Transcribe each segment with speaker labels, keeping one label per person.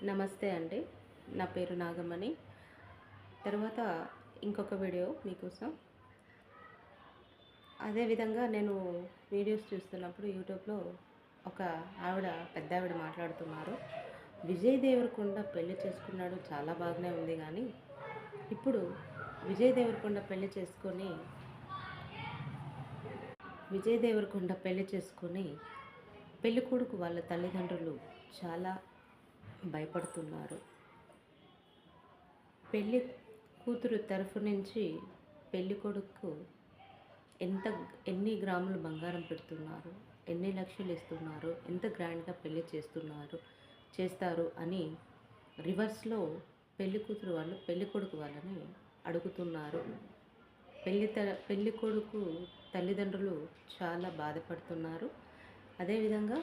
Speaker 1: నమస్తే అండి. నా పేరు నాగమణి. తర్వాత ఇంకొక వీడియో మీకోసం. అదేవిధంగా నేను వీడియోస్ చూస్తున్నప్పుడు యూట్యూబ్‌లో ఒక ఆవిడ, పెద్దావిడ మాట్లాడుతున్నారు. విజయ్ దేవరకొండ పెళ్లి చేసుకున్నాడు, చాలా బాగానే ఉంది గానీ, ఇప్పుడు విజయ్ దేవరకొండ పెళ్లి చేసుకొని పెళ్ళికొడుకు వాళ్ళ తల్లిదండ్రులు చాలా భయపడుతున్నారు. పెళ్లి కూతురు తరఫు నుంచి పెళ్ళికొడుకు ఎన్ని గ్రాములు బంగారం పెడుతున్నారు, ఎన్ని లక్షలు ఇస్తున్నారు, ఎంత గ్రాండ్గా పెళ్లి చేస్తారు అని రివర్స్లో పెళ్ళికూతురు వాళ్ళు పెళ్ళికొడుకు వాళ్ళని అడుగుతున్నారు. పెళ్ళికొడుకు తల్లిదండ్రులు చాలా బాధపడుతున్నారు. అదేవిధంగా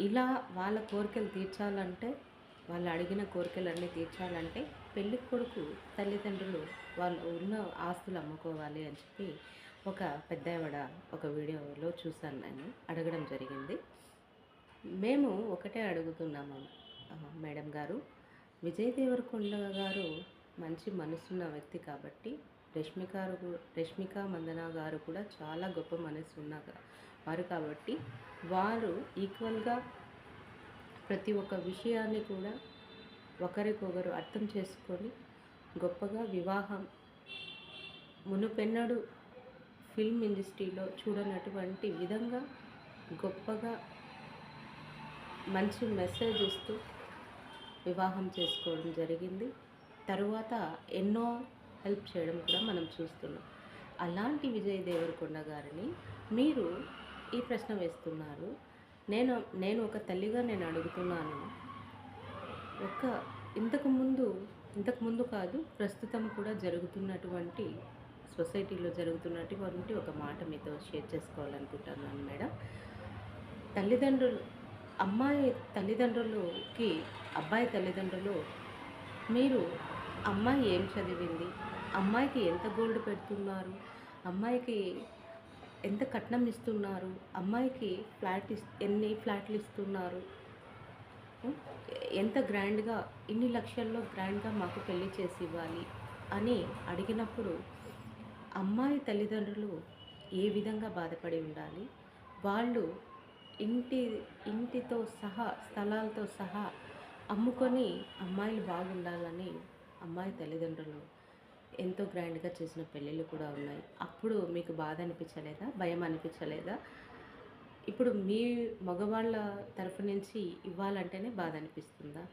Speaker 1: ఇలా వాళ్ళ కోరికలు తీర్చాలంటే, వాళ్ళు అడిగిన కోరికలన్నీ తీర్చాలంటే పెళ్ళికొడుకు తల్లిదండ్రులు వాళ్ళు ఉన్న ఆస్తులు అమ్ముకోవాలి అని చెప్పి ఒక పెద్దావిడ ఒక వీడియోలో చూశాను, నేను అడగడం జరిగింది. మేము ఒకటే అడుగుతున్నాము మేడం గారు, విజయ్ దేవరకొండ గారు మంచి మనసున్న వ్యక్తి కాబట్టి, రష్మిక మందన గారు కూడా చాలా గొప్ప మనసు ఉన్న వారు కాబట్టి, వారు ఈక్వల్గా ప్రతి ఒక్క విషయాన్ని కూడా ఒకరికొకరు అర్థం చేసుకొని గొప్పగా వివాహం మునుపెన్నడు ఫిల్మ్ ఇండస్ట్రీలో చూడనటువంటి విధంగా గొప్పగా మంచి మెసేజ్ ఇస్తూ వివాహం చేసుకోవడం జరిగింది. తరువాత ఎన్నో హెల్ప్ చేయడం కూడా మనం చూస్తున్నాం. అలాంటి విజయ్ దేవరకొండ గారిని మీరు ఈ ప్రశ్న వేస్తున్నారు. నేను ఒక తల్లిగా నేను అడుగుతున్నాను. ఇంతకుముందు కాదు, ప్రస్తుతం కూడా జరుగుతున్నటువంటి సొసైటీలో జరుగుతున్నటువంటి ఒక మాట మీతో షేర్ చేసుకోవాలనుకుంటున్నాను మేడం. అమ్మాయి తల్లిదండ్రులకి అబ్బాయి తల్లిదండ్రులు, మీరు అమ్మాయి ఏం చదివింది, అమ్మాయికి ఎంత గోల్డ్ పెడుతున్నారు, అమ్మాయికి ఎంత కట్నం ఇస్తున్నారు, అమ్మాయికి ఎన్ని ఫ్లాట్లు ఇస్తున్నారు, ఎంత గ్రాండ్గా ఇన్ని లక్షల్లో గ్రాండ్గా మాకు పెళ్లి చేసి ఇవ్వాలి అని అడిగినప్పుడు, అమ్మాయి తల్లిదండ్రులు ఏ విధంగా బాధపడి ఉండాలి, వాళ్ళు ఇంటితో సహా స్థలాలతో సహా అమ్ముకొని అమ్మాయిలు బాగుండాలని అమ్మాయి తల్లిదండ్రులు ఎంతో గ్రాండ్గా చేసిన పెళ్ళిళ్ళు కూడా ఉన్నాయి. అప్పుడు మీకు బాధ అనిపించలేదా, భయం అనిపించలేదా? ఇప్పుడు మీ మగవాళ్ళ తరఫు నుంచి ఇవ్వాలంటేనే బాధ అనిపిస్తుందా?